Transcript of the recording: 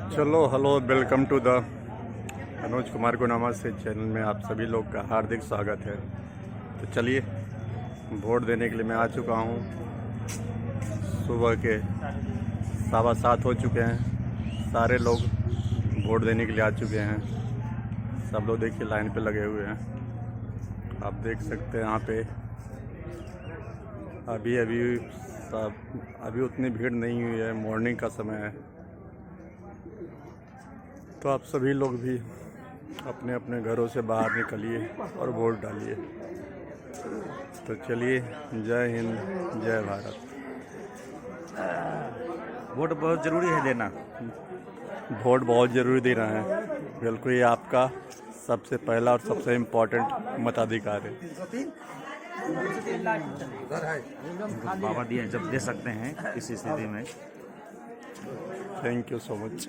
चलो hello welcome to the Anuj Kumar गुनामा से channel में आप सभी लोग का हार्दिक स्वागत है। तो चलिए वोट देने के लिए मैं आ चुका हूँ। सुबह के 7:15 हो चुके हैं। सारे लोग वोट देने के लिए आ चुके हैं। सब लोग देखिए लाइन पे लगे हुए हैं। आप देख सकते हैं यहाँ पे अभी उतनी भीड़ नहीं हुई है। मॉर्निंग का समय है, तो आप सभी लोग भी अपने अपने घरों से बाहर निकलिए और वोट डालिए। तो चलिए, जय हिंद, जय भारत। वोट बहुत ज़रूरी है देना। वोट बहुत ज़रूरी देना है। बिल्कुल, ये आपका सबसे पहला और सबसे इम्पोर्टेंट मताधिकार है। बाबा दिए जब दे सकते हैं इस स्थिति में। Thank you so much.